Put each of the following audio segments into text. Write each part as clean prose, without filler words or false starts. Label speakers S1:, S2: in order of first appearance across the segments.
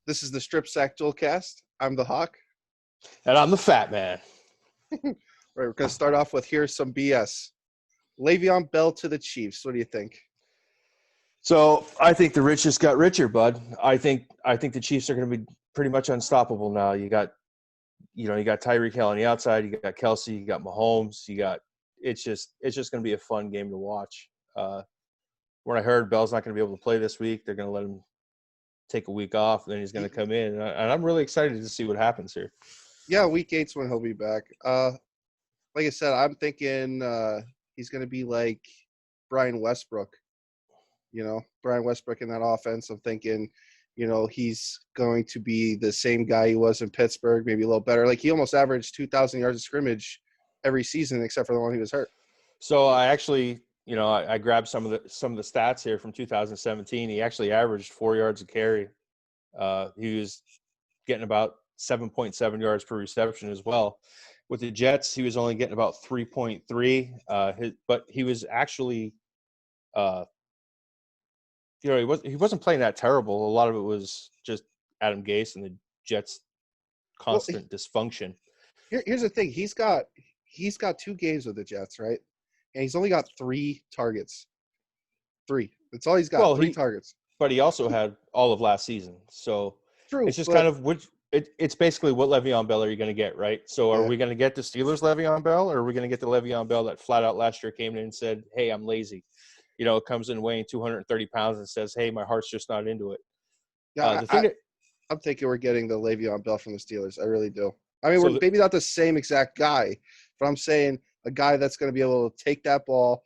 S1: This is the STRIPSACK DUALCAST. I'm the Hawk.
S2: And I'm the fat man.
S1: Right, we're going to start off with here's some BS. Le'Veon Bell to the Chiefs. What do you think?
S2: So I think the rich just got richer, bud. I think the Chiefs are going to be pretty much unstoppable now. You got Tyreek Hill on the outside. You got Kelsey. You got Mahomes. It's just going to be a fun game to watch. When I heard Bell's not going to be able to play this week, they're going to let him take a week off, and then he's going to come in. And I'm really excited to see what happens here.
S1: Yeah, week 8's when he'll be back. Like I said, I'm thinking he's going to be like Brian Westbrook. Brian Westbrook in that offense. I'm thinking, he's going to be the same guy he was in Pittsburgh, maybe a little better. Like he almost averaged 2,000 yards of scrimmage every season except for the one he was hurt.
S2: So I actually, I grabbed some of the stats here from 2017. He actually averaged 4 yards a carry. He was getting about 7.7 yards per reception as well. With the Jets, he was only getting about 3.3. But he was actually, he wasn't playing that terrible. A lot of it was just Adam Gase and the Jets' constant dysfunction.
S1: Here's the thing: he's got 2 games with the Jets, right? And he's only got 3 targets. 3. That's all he's got.
S2: Well,
S1: 3 targets.
S2: But he also had all of last season, so
S1: True,
S2: it's just kind of it's basically what Le'Veon Bell are you going to get, right? So are we going to get the Steelers Le'Veon Bell, or are we going to get the Le'Veon Bell that flat out last year came in and said, "Hey, I'm lazy." Comes in weighing 230 pounds and says, "Hey, my heart's just not into it."
S1: Yeah, I'm thinking we're getting the Le'Veon Bell from the Steelers. I really do. I mean, we're maybe not the same exact guy, but I'm saying a guy that's going to be able to take that ball,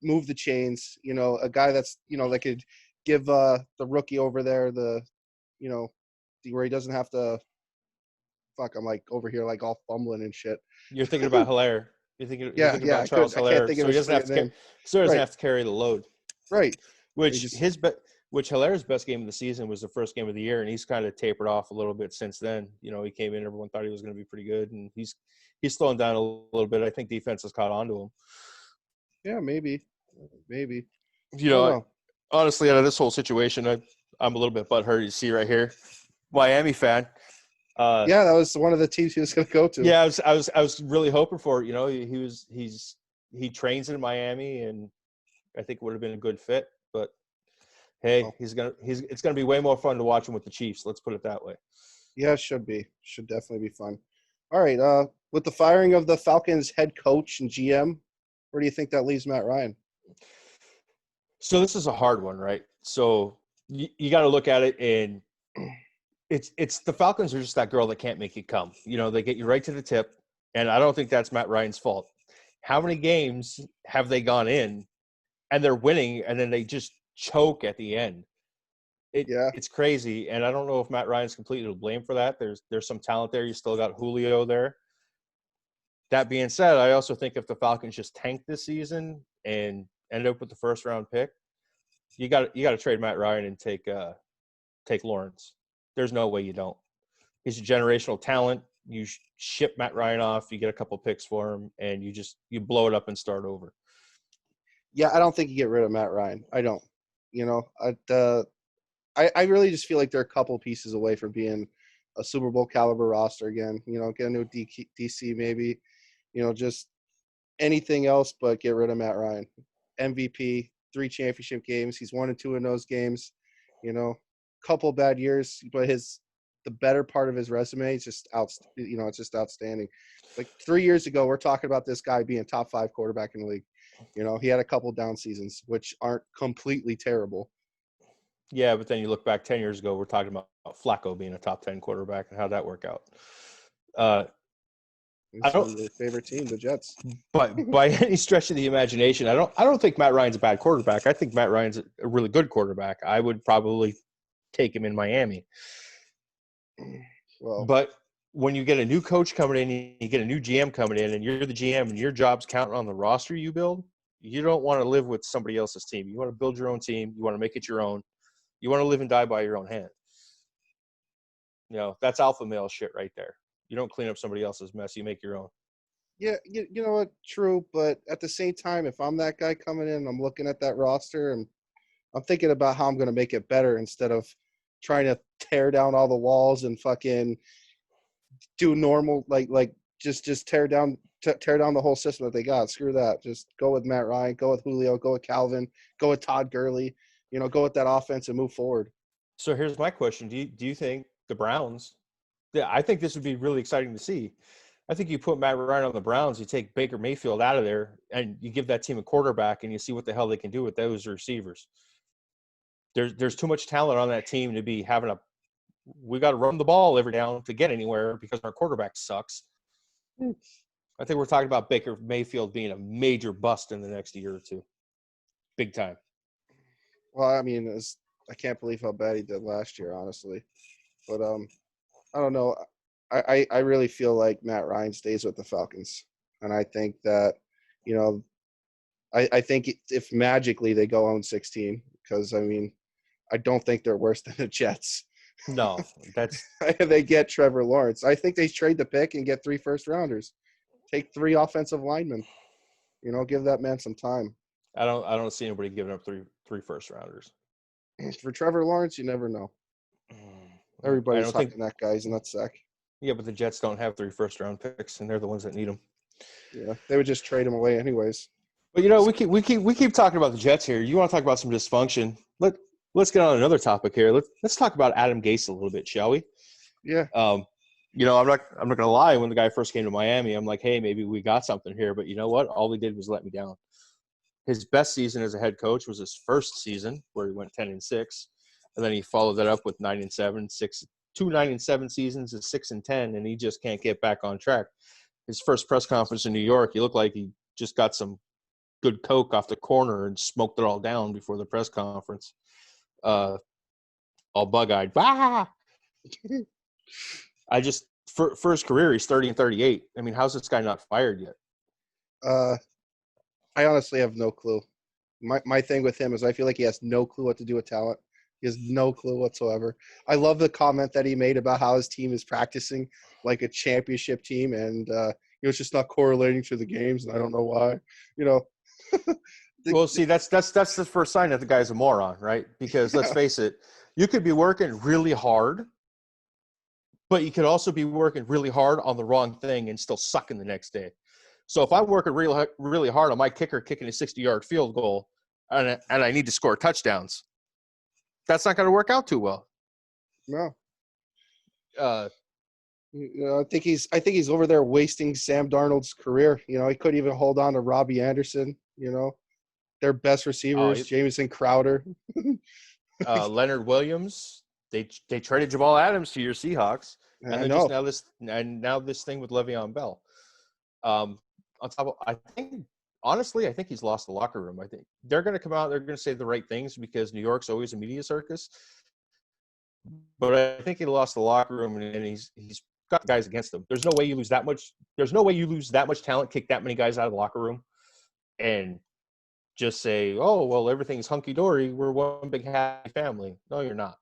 S1: move the chains. A guy that's that could give the rookie over there where he doesn't have to. Fuck, I'm like over here like all fumbling and shit.
S2: You're thinking about Hilaire. You're thinking about Charles Hilaire, so he doesn't have to carry the load.
S1: Right.
S2: Which Hilaire's best game of the season was the first game of the year, and he's kind of tapered off a little bit since then. He came in, everyone thought he was going to be pretty good, and he's slowing down a little bit. I think defense has caught on to him.
S1: Yeah, maybe.
S2: Honestly, out of this whole situation, I'm a little bit butthurt. You see right here, Miami fan.
S1: Yeah, that was one of the teams he was going to go to.
S2: Yeah, I was really hoping for it. He trains in Miami, and I think it would have been a good fit. But hey, it's gonna be way more fun to watch him with the Chiefs. Let's put it that way.
S1: Yeah, it should be. Should definitely be fun. All right. With the firing of the Falcons head coach and GM, where do you think that leaves Matt Ryan?
S2: So this is a hard one, right? So you got to look at it, and it's the Falcons are just that girl that can't make you come. They get you right to the tip, and I don't think that's Matt Ryan's fault. How many games have they gone in, and they're winning, and then they just choke at the end? It's crazy, and I don't know if Matt Ryan's completely to blame for that. There's some talent there. You still got Julio there. That being said, I also think if the Falcons just tank this season and end up with the first round pick, you got to trade Matt Ryan and take Lawrence. There's no way you don't. He's a generational talent. You ship Matt Ryan off, you get a couple picks for him, and you blow it up and start over.
S1: Yeah, I don't think you get rid of Matt Ryan. I don't. I really just feel like they're a couple pieces away from being a Super Bowl caliber roster again. Get a new DC maybe. Just anything else but get rid of Matt Ryan. MVP, 3 championship games. He's 1-2 in those games. Couple bad years, but the better part of his resume is just it's just outstanding. Like 3 years ago, we're talking about this guy being top 5 quarterback in the league. He had a couple down seasons, which aren't completely terrible.
S2: Yeah, but then you look back 10 years ago, we're talking about Flacco being a top 10 quarterback and how'd that work out?
S1: I don't their favorite team, the Jets.
S2: But by any stretch of the imagination, I don't think Matt Ryan's a bad quarterback. I think Matt Ryan's a really good quarterback. I would probably take him in Miami.
S1: Well,
S2: but when you get a new coach coming in, you get a new GM coming in, and you're the GM and your job's counting on the roster you build, you don't want to live with somebody else's team. You want to build your own team. You want to make it your own. You want to live and die by your own hand. That's alpha male shit right there. You don't clean up somebody else's mess. You make your own.
S1: Yeah, you know what? True, but at the same time, if I'm that guy coming in, I'm looking at that roster and I'm thinking about how I'm going to make it better instead of trying to tear down all the walls and fucking do normal just tear down the whole system that they got. Screw that. Just go with Matt Ryan, go with Julio, go with Calvin, go with Todd Gurley. Go with that offense and move forward.
S2: So here's my question: Do you think the Browns? Yeah, I think this would be really exciting to see. I think you put Matt Ryan on the Browns, you take Baker Mayfield out of there, and you give that team a quarterback, and you see what the hell they can do with those receivers. There's too much talent on that team to be having we got to run the ball every down to get anywhere because our quarterback sucks. I think we're talking about Baker Mayfield being a major bust in the next year or two. Big time.
S1: Well, I mean, I can't believe how bad he did last year, honestly. But I don't know. I really feel like Matt Ryan stays with the Falcons, and I think that, I think if magically they go 0-16, because I mean, I don't think they're worse than the Jets.
S2: No, that's
S1: they get Trevor Lawrence. I think they trade the pick and get 3 first-rounders. Take 3 offensive linemen. Give that man some time.
S2: I don't see anybody giving up three first-rounders.
S1: For Trevor Lawrence, you never know. Everybody's hiding that guy's nutsack.
S2: Yeah, but the Jets don't have 3 first-round picks, and they're the ones that need them.
S1: Yeah, they would just trade him away anyways.
S2: But we keep talking about the Jets here. You want to talk about some dysfunction? Let's get on another topic here. Let's talk about Adam Gase a little bit, shall we?
S1: Yeah.
S2: I'm not gonna lie. When the guy first came to Miami, I'm like, hey, maybe we got something here. But you know what? All he did was let me down. His best season as a head coach was his first season, where he went 10-6, and then he followed that up with 9-7, 2 9-7 seasons, is 6-10, and he just can't get back on track. His first press conference in New York, he looked like he just got some good coke off the corner and smoked it all down before the press conference. All bug-eyed. Bah! For his career, he's 30-38. I mean, how's this guy not fired yet?
S1: I honestly have no clue. My thing with him is I feel like he has no clue what to do with talent. He has no clue whatsoever. I love the comment that he made about how his team is practicing like a championship team, and it's just not correlating to the games, and I don't know why.
S2: Well, see, that's the first sign that the guy's a moron, right? Because let's face it, you could be working really hard, but you could also be working really hard on the wrong thing and still sucking the next day. So if I'm working really, really hard on my kicker kicking a 60-yard field goal and I need to score touchdowns, that's not going to work out too well.
S1: No. I think he's over there wasting Sam Darnold's career. He couldn't even hold on to Robbie Anderson. Their best receivers, Jamison Crowder,
S2: Leonard Williams. They traded Jamal Adams to your Seahawks, and then now this thing with Le'Veon Bell. On top of, I think he's lost the locker room. I think they're going to come out. They're going to say the right things because New York's always a media circus. But I think he lost the locker room, and he's got guys against him. There's no way you lose that much. There's no way you lose that much talent, kick that many guys out of the locker room, and just say, "Oh, well, everything's hunky dory. We're one big happy family." No, you're not.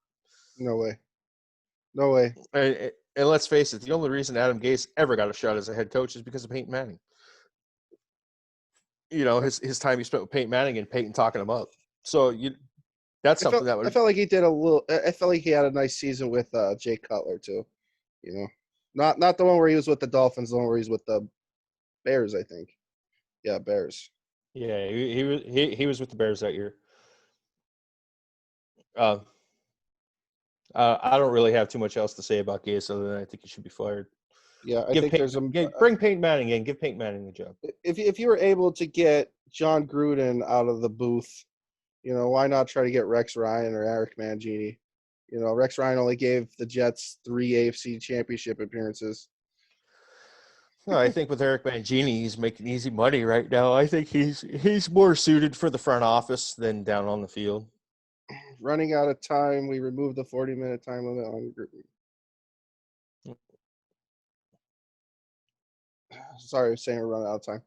S1: No way. No way.
S2: And let's face it, the only reason Adam Gase ever got a shot as a head coach is because of Peyton Manning. His time he spent with Peyton Manning and Peyton talking him up. So that's something that would.
S1: I felt like he did a little. I felt like he had a nice season with Jay Cutler too. Not the one where he was with the Dolphins, the one where he's with the Bears, I think. Yeah, Bears.
S2: Yeah, he was with the Bears that year. I don't really have too much else to say about Gase other than I think he should be fired.
S1: Yeah, I think there's
S2: bring Peyton Manning in. Give Peyton Manning the job.
S1: If you were able to get John Gruden out of the booth, why not try to get Rex Ryan or Eric Mangini? Rex Ryan only gave the Jets 3 AFC championship appearances.
S2: No, I think with Eric Mangini, he's making easy money right now. I think he's more suited for the front office than down on the field.
S1: Running out of time, we removed the 40-minute time limit on Gruden. Sorry, I was saying we're running out of time.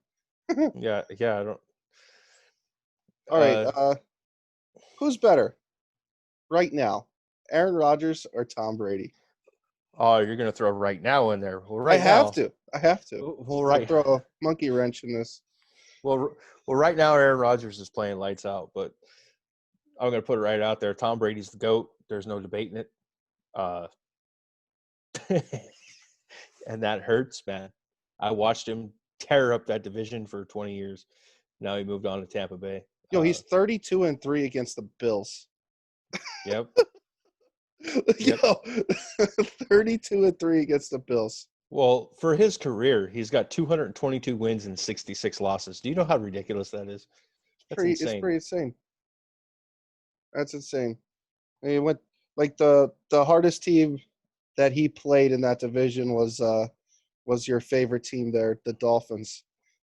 S2: Yeah, I don't.
S1: All right, who's better right now, Aaron Rodgers or Tom Brady?
S2: Oh, you're going to throw right now in there. Well,
S1: I have to.
S2: Well, right.
S1: Throw a monkey wrench in this.
S2: Well, right now Aaron Rodgers is playing lights out, but I'm going to put it right out there. Tom Brady's the GOAT. There's no debating it. And that hurts, man. I watched him tear up that division for 20 years. Now he moved on to Tampa Bay.
S1: He's 32-3 against the Bills.
S2: Yep.
S1: Yo, 32-3 against the Bills.
S2: Well, for his career, he's got 222 wins and 66 losses. Do you know how ridiculous that is? That's insane.
S1: It's pretty insane. That's insane. I mean, what like the hardest team that he played in that division was your favorite team there, the Dolphins.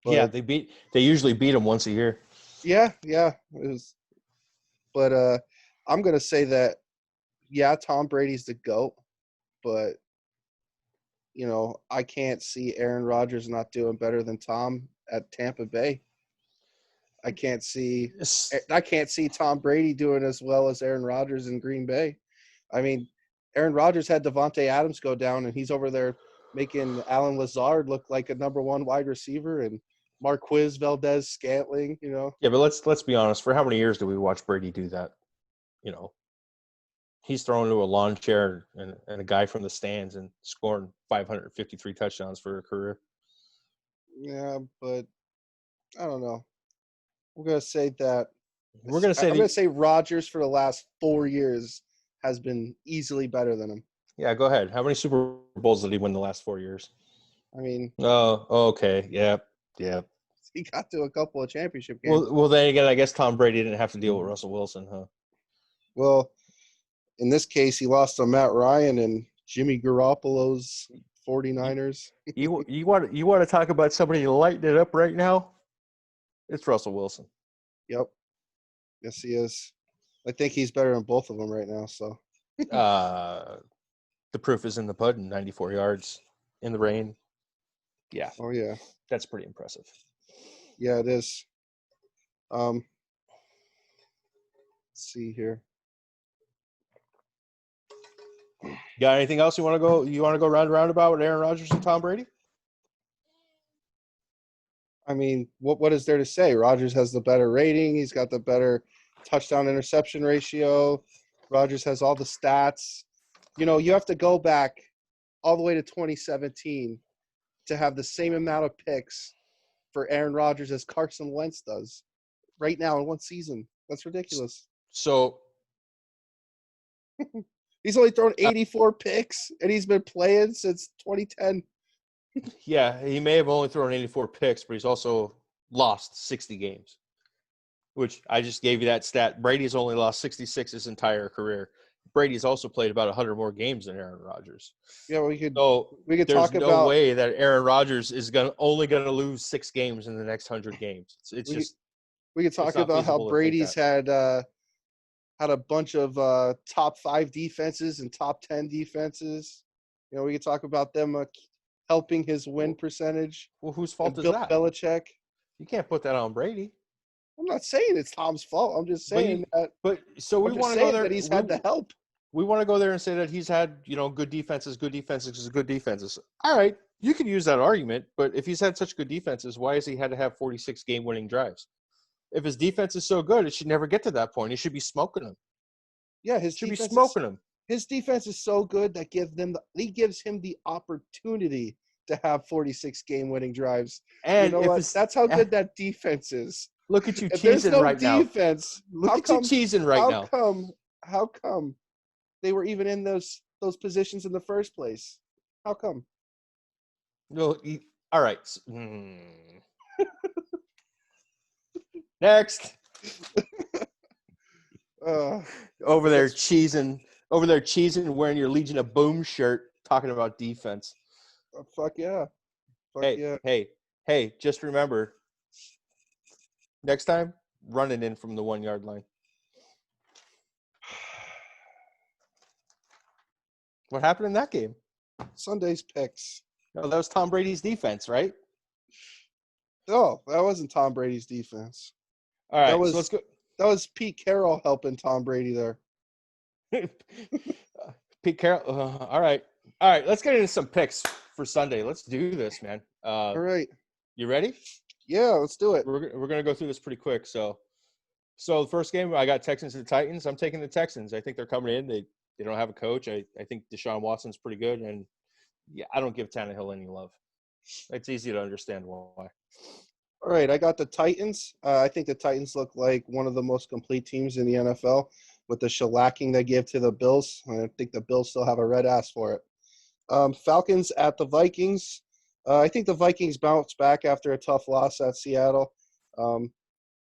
S1: But,
S2: yeah, they usually beat him once a year.
S1: Yeah, it was. But I'm gonna say that Tom Brady's the GOAT, but I can't see Aaron Rodgers not doing better than Tom at Tampa Bay. I can't see Tom Brady doing as well as Aaron Rodgers in Green Bay. I mean, Aaron Rodgers had Devontae Adams go down, and he's over there making Alan Lazard look like a number one wide receiver, and Marquez Valdez-Scantling.
S2: Yeah, but let's be honest. For how many years do we watch Brady do that? He's thrown to a lawn chair and a guy from the stands and scoring 553 touchdowns for a career.
S1: Yeah, but I don't know. We're gonna say that.
S2: I'm gonna
S1: say Rodgers for the last 4 years has been easily better than him.
S2: Yeah, go ahead. How many Super Bowls did he win the last 4 years?
S1: I mean.
S2: Oh, okay. Yeah.
S1: He got to a couple of championship games.
S2: Well, then again, I guess Tom Brady didn't have to deal with Russell Wilson, huh?
S1: Well, in this case, he lost to Matt Ryan and Jimmy Garoppolo's 49ers.
S2: You want to talk about somebody lighting it up right now? It's Russell Wilson.
S1: Yep. Yes, he is. I think he's better than both of them right now. So.
S2: The proof is in the pudding. 94 yards in the rain. Yeah.
S1: Oh yeah.
S2: That's pretty impressive.
S1: Yeah, it is. Let's see here.
S2: Got anything else you want to go? You want to go round about with Aaron Rodgers and Tom Brady?
S1: I mean, what is there to say? Rodgers has the better rating. He's got the better touchdown interception ratio. Rodgers has all the stats. You have to go back all the way to 2017 to have the same amount of picks for Aaron Rodgers as Carson Wentz does right now in one season. That's ridiculous.
S2: So
S1: he's only thrown 84 picks, and he's been playing since 2010.
S2: Yeah, he may have only thrown 84 picks, but he's also lost 60 games, which I just gave you that stat. Brady's only lost 66 his entire career. Brady's also played about 100 more games than Aaron Rodgers.
S1: Yeah, we could
S2: there's
S1: talk
S2: no
S1: about
S2: way that Aaron Rodgers is only going to lose 6 games in the next 100 games.
S1: We could talk about how Brady's had a bunch of top 5 defenses and top 10 defenses. We could talk about them helping his win percentage.
S2: Well, whose fault is
S1: Bill
S2: that?
S1: Belichick.
S2: You can't put that on Brady.
S1: I'm not saying it's Tom's fault. I'm just saying
S2: we want to go there.
S1: That he's had the help.
S2: We want to go there and say that he's had, good defenses. All right, you can use that argument, but if he's had such good defenses, why has he had to have 46 game-winning drives? If his defense is so good, it should never get to that point. He should be smoking them.
S1: Yeah,
S2: His defense
S1: is so good that gives him the opportunity to have 46 game-winning drives.
S2: And
S1: that's how good that defense is.
S2: Look at you teasing right now.
S1: Look
S2: at you teasing right now.
S1: How come they were even in those positions in the first place? How come?
S2: No, all right. Next. Over there cheesing, wearing your Legion of Boom shirt, talking about defense.
S1: Fuck yeah.
S2: Hey, just remember, next time, run it in from the 1 yard line. What happened in that game?
S1: Sunday's picks.
S2: No, that was Tom Brady's defense, right?
S1: No, that wasn't Tom Brady's defense.
S2: All right,
S1: so
S2: let's go.
S1: That was Pete Carroll helping Tom Brady there.
S2: Pete Carroll. All right. Let's get into some picks for Sunday. Let's do this, man.
S1: All right.
S2: You ready?
S1: Yeah, let's do it.
S2: We're gonna go through this pretty quick. So So the first game, I got Texans and Titans. I'm taking the Texans. I think they're coming in. They don't have a coach. I think Deshaun Watson's pretty good, and yeah, I don't give Tannehill any love. It's easy to understand why.
S1: All right, I got the Titans. I think the Titans look like one of the most complete teams in the NFL with the shellacking they give to the Bills. I think the Bills still have a red ass for it. Falcons at the Vikings. I think the Vikings bounce back after a tough loss at Seattle.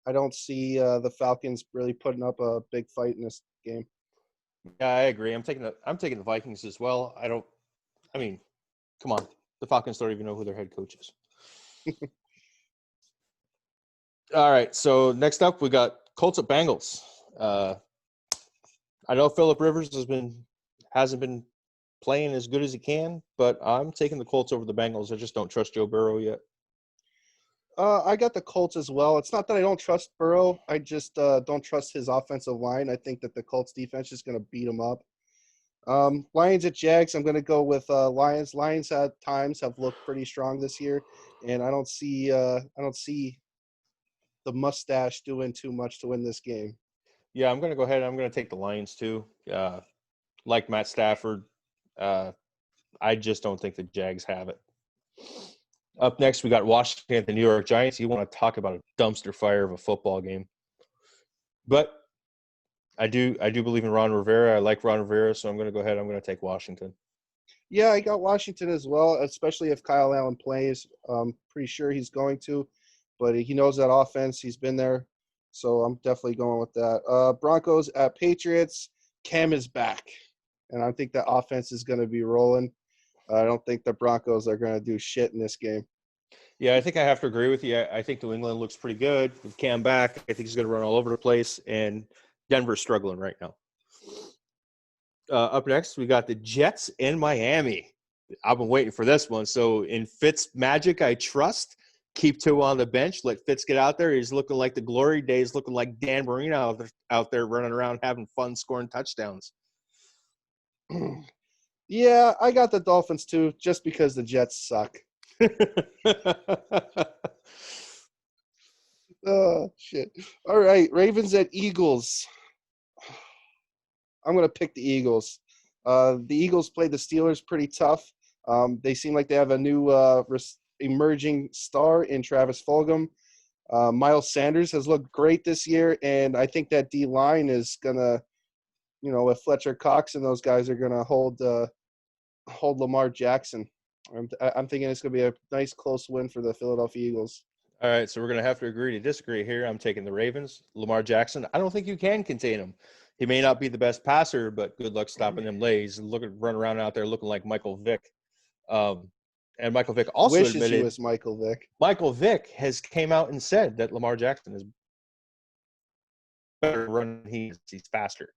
S1: I don't see the Falcons really putting up a big fight in this game.
S2: Yeah, I agree. I'm taking the Vikings as well. I mean, come on. The Falcons don't even know who their head coach is. All right. So next up, we got Colts at Bengals. I know Phillip Rivers hasn't been playing as good as he can, but I'm taking the Colts over the Bengals. I just don't trust Joe Burrow yet.
S1: I got the Colts as well. It's not that I don't trust Burrow. I just don't trust his offensive line. I think that the Colts defense is going to beat him up. Lions at Jags. I'm going to go with Lions. Lions at times have looked pretty strong this year, and I don't see the mustache doing too much to win this game.
S2: Yeah, I'm going to go ahead. I'm going to take the Lions too. Like Matt Stafford, I just don't think the Jags have it. Up next, we got Washington at the New York Giants. You want to talk about a dumpster fire of a football game. But I do believe in Ron Rivera. I like Ron Rivera, so I'm going to go ahead. I'm going to take Washington.
S1: Yeah, I got Washington as well, especially if Kyle Allen plays. Pretty sure he's going to, but he knows that offense. He's been there, so I'm definitely going with that. Broncos at Patriots. Cam is back, and I think that offense is going to be rolling. I don't think the Broncos are going to do shit in this game.
S2: Yeah, I think I have to agree with you. I think New England looks pretty good with Cam back. I think he's going to run all over the place, and Denver's struggling right now. Up next, we got the Jets in Miami. I've been waiting for this one. So in Fitz magic, I trust. Keep Tua on the bench. Let Fitz get out there. He's looking like the glory days, looking like Dan Marino out there running around having fun scoring touchdowns.
S1: Yeah, I got the Dolphins too, just because the Jets suck. Oh, shit. All right, Ravens at Eagles. I'm going to pick the Eagles. The Eagles played the Steelers pretty tough. They seem like they have a new emerging star in Travis Fulgham. Miles Sanders has looked great this year, and I think that D-line is going to, with Fletcher Cox and those guys are going to hold Lamar Jackson. I'm thinking it's going to be a nice close win for the Philadelphia Eagles.
S2: All right, so we're going to have to agree to disagree here. I'm taking the Ravens. Lamar Jackson, I don't think you can contain him. He may not be the best passer, but good luck stopping them lays. Run around out there looking like Michael Vick. And Michael Vick also
S1: Wishes
S2: admitted
S1: he was Michael Vick.
S2: Michael Vick has came out and said that Lamar Jackson is better run. He's faster.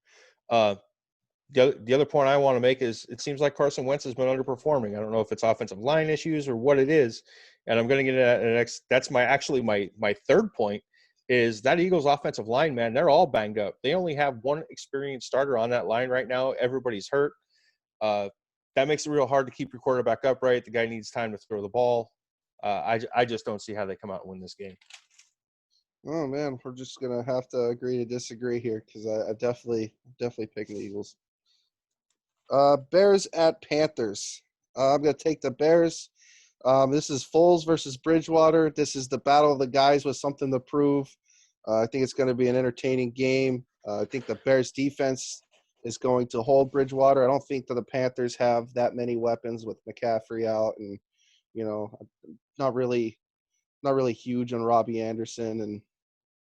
S2: The other point I want to make is it seems like Carson Wentz has been underperforming. I don't know if it's offensive line issues or what it is. And I'm going to get into that next. That's my third point is that Eagles offensive line, man, they're all banged up. They only have one experienced starter on that line right now. Everybody's hurt. That makes it real hard to keep your quarterback upright. The guy needs time to throw the ball. I just don't see how they come out and win this game.
S1: Oh man, we're just gonna have to agree to disagree here because I definitely picking the Eagles. Bears at Panthers. I'm gonna take the Bears. This is Foles versus Bridgewater. This is the battle of the guys with something to prove. I think it's going to be an entertaining game. I think the Bears defense is going to hold Bridgewater. I don't think that the Panthers have that many weapons with McCaffrey out, and not really huge on Robbie Anderson. And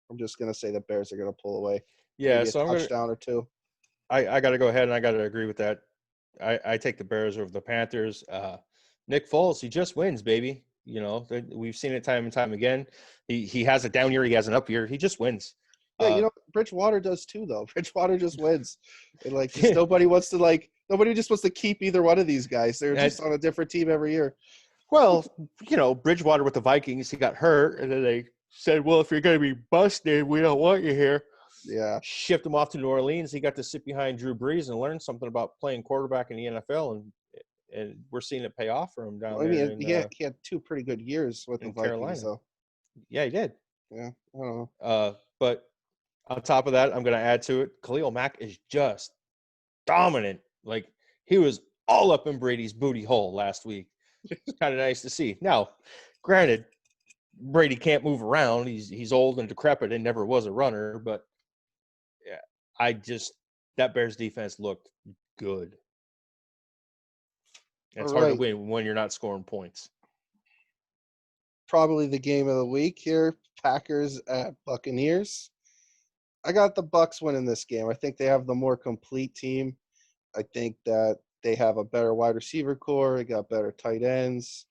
S1: I'm just going to say the Bears are going to pull away.
S2: Yeah,
S1: Maybe
S2: so
S1: a touchdown or two.
S2: I got to go ahead and I got to agree with that. I take the Bears over the Panthers. Nick Foles, he just wins, baby. We've seen it time and time again. He has a down year, he has an up year. He just wins.
S1: Yeah, Bridgewater does too, though. Bridgewater just wins. And nobody just wants to keep either one of these guys. They're just on a different team every year.
S2: Well, Bridgewater with the Vikings, he got hurt, and then they said, well, if you're going to be busted, we don't want you here.
S1: Yeah.
S2: Shipped him off to New Orleans. He got to sit behind Drew Brees and learn something about playing quarterback in the NFL, and we're seeing it pay off for him down there.
S1: He had two pretty good years with the Vikings,
S2: Carolina.
S1: though.
S2: Yeah, he did.
S1: Yeah, I don't know.
S2: But On top of that, I'm going to add to it, Khalil Mack is just dominant. Like, he was all up in Brady's booty hole last week. It's kind of nice to see. Now, granted, Brady can't move around. He's old and decrepit and never was a runner, but yeah, that Bears defense looked good.
S1: All
S2: It's hard to
S1: right.
S2: win when you're not scoring points.
S1: Probably the game of the week here. Packers at Buccaneers. I got the Bucks winning this game. I think they have the more complete team. I think that they have a better wide receiver core. They got better tight ends.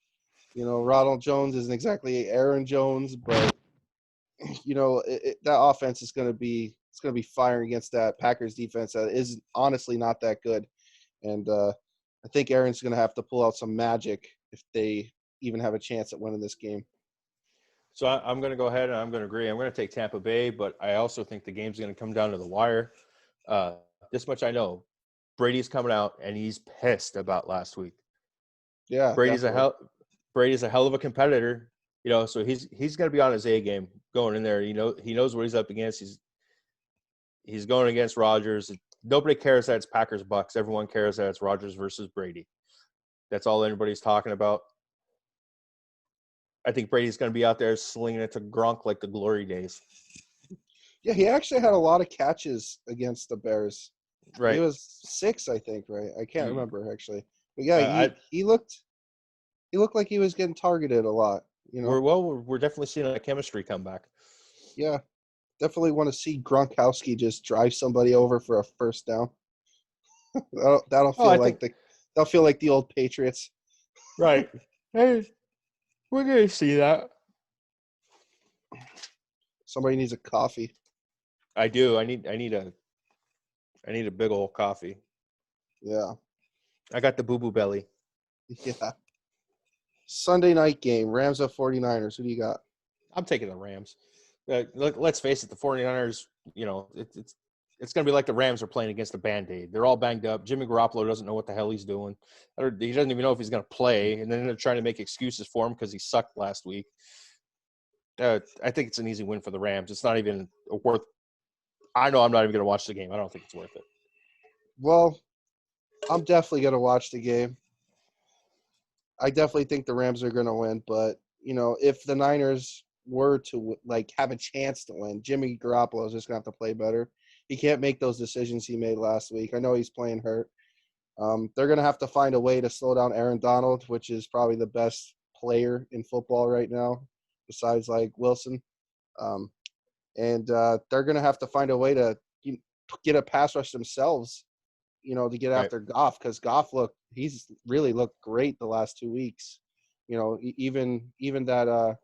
S1: Ronald Jones isn't exactly Aaron Jones, but that offense is going to be firing against that Packers defense that is honestly not that good. And I think Aaron's going to have to pull out some magic if they even have a chance at winning this game.
S2: So I'm going to go ahead and I'm going to agree. I'm going to take Tampa Bay, but I also think the game's going to come down to the wire. This much I know. Brady's coming out, and he's pissed about last week.
S1: Yeah,
S2: Brady's
S1: definitely.
S2: a hell of a competitor, so he's going to be on his A game going in there. He knows what he's up against. He's going against Rodgers. Nobody cares that it's Packers Bucks. Everyone cares that it's Rodgers versus Brady. That's all anybody's talking about. I think Brady's going to be out there slinging it to Gronk like the glory days.
S1: Yeah, he actually had a lot of catches against the Bears. He
S2: Right.
S1: was 6, I think, right? I can't remember actually. But yeah,
S2: I
S1: he looked like he was getting targeted a lot,
S2: we're definitely seeing a chemistry come back.
S1: Yeah. Definitely want to see Gronkowski just drive somebody over for a first down. that'll
S2: Oh,
S1: feel
S2: I
S1: like
S2: think
S1: the old Patriots.
S2: right. Hey, we're gonna see that.
S1: Somebody needs a coffee.
S2: I do. I need a big old coffee.
S1: Yeah.
S2: I got the boo boo belly.
S1: Yeah. Sunday night game, Rams at 49ers. Who do you got?
S2: I'm taking the Rams. Let's face it, the 49ers, it's going to be like the Rams are playing against a Band-Aid. They're all banged up. Jimmy Garoppolo doesn't know what the hell he's doing. He doesn't even know if he's going to play, and then they're trying to make excuses for him because he sucked last week. I think it's an easy win for the Rams. It's not even worth – I know I'm not even going to watch the game. I don't think it's worth it.
S1: Well, I'm definitely going to watch the game. I definitely think the Rams are going to win, but, if the Niners were to, have a chance to win, Jimmy Garoppolo is just going to have to play better. He can't make those decisions he made last week. I know he's playing hurt. They're going to have to find a way to slow down Aaron Donald, which is probably the best player in football right now, besides, Wilson. And they're going to have to find a way to get a pass rush themselves, to get
S2: Right.
S1: after Goff, because he's really looked great the last 2 weeks. Even that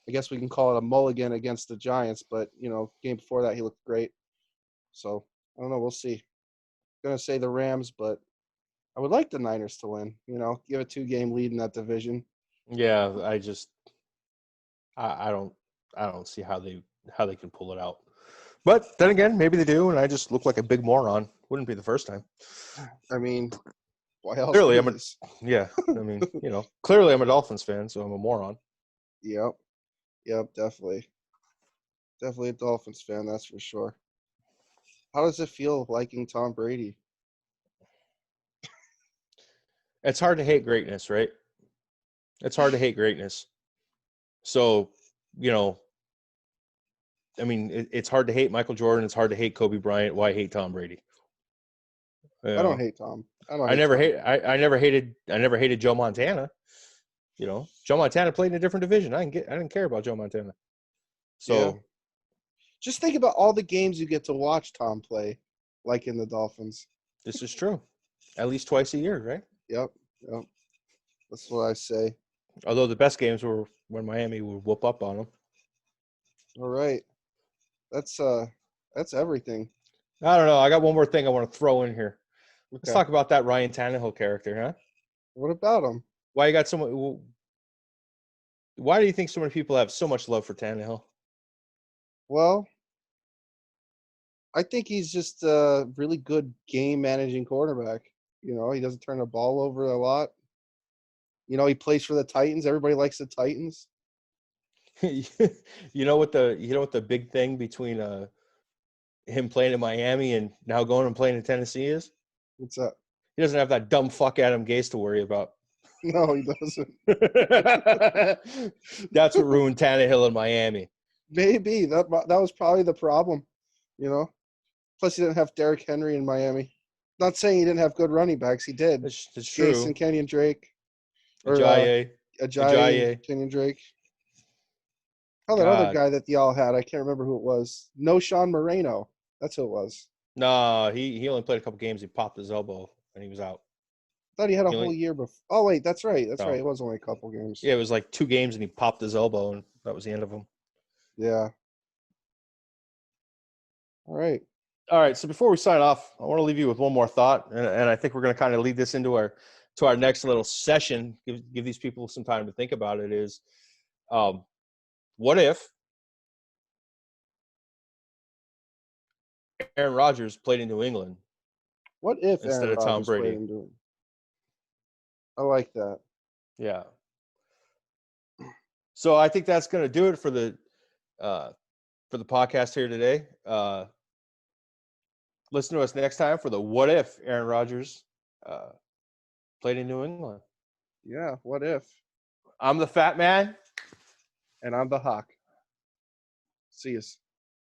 S1: I guess we can call it a mulligan against the Giants, but game before that he looked great. So I don't know, we'll see. I'm gonna say the Rams, but I would like the Niners to win. Give a 2-game lead in that division.
S2: Yeah, I don't see how they can pull it out. But then again, maybe they do, and I just look like a big moron. Wouldn't be the first time.
S1: I mean, why else
S2: Clearly,
S1: do this?
S2: clearly I'm a Dolphins fan, so I'm a moron.
S1: Yep, definitely a Dolphins fan, that's for sure. How does it feel liking Tom Brady?
S2: It's hard to hate greatness, right? It's hard to hate greatness. So, it's hard to hate Michael Jordan. It's hard to hate Kobe Bryant. Why hate Tom Brady?
S1: I don't hate Tom.
S2: I never hated Joe Montana. Joe Montana played in a different division. I didn't care about Joe Montana. So
S1: Yeah. Just think about all the games you get to watch Tom play, like in the Dolphins.
S2: this is true. At least twice a year, right?
S1: Yep. That's what I say.
S2: Although the best games were when Miami would whoop up on them.
S1: All right. That's everything.
S2: I don't know. I got one more thing I want to throw in here. Let's
S1: Okay.
S2: talk about that Ryan Tannehill character, huh?
S1: What about him?
S2: Why you got so much? Why do you think so many people have so much love for Tannehill?
S1: Well, I think he's just a really good game managing quarterback. He doesn't turn the ball over a lot. He plays for the Titans. Everybody likes the Titans.
S2: You know what the big thing between him playing in Miami and now going and playing in Tennessee is?
S1: What's that?
S2: He doesn't have that dumb fuck Adam Gase to worry about.
S1: No, he doesn't.
S2: That's what ruined Tannehill in Miami.
S1: Maybe that was probably the problem, you know. Plus, he didn't have Derrick Henry in Miami. Not saying he didn't have good running backs. He did.
S2: That's
S1: Gase
S2: true.
S1: and Kenyon Drake, or
S2: Ajayi.
S1: Ajayi and Kenyon Drake. Oh, that other
S2: God.
S1: guy that y'all had, I can't remember who it was. No, Sean Moreno. That's who it was.
S2: No, he only played a couple games. He popped his elbow and he was out.
S1: I thought he had a
S2: He only-
S1: whole year before. Oh, wait, that's right. That's
S2: No.
S1: right. It was only a couple games.
S2: Yeah, it was like 2 games and he popped his elbow and that was the end of him.
S1: Yeah. All right.
S2: All right. So before we sign off, I want to leave you with one more thought, and I think we're going to kind of lead this into our next little session. Give these people some time to think about it. Is what if Aaron Rodgers played in New England
S1: What if
S2: instead
S1: Aaron
S2: of Tom
S1: Rodgers played
S2: Brady?
S1: in doing? I like that.
S2: Yeah. So I think that's going to do it for the podcast here today. Listen to us next time for the what if Aaron Rodgers played in New England.
S1: Yeah. What if?
S2: I'm the Fat Man.
S1: And I'm the Hawk. See yous.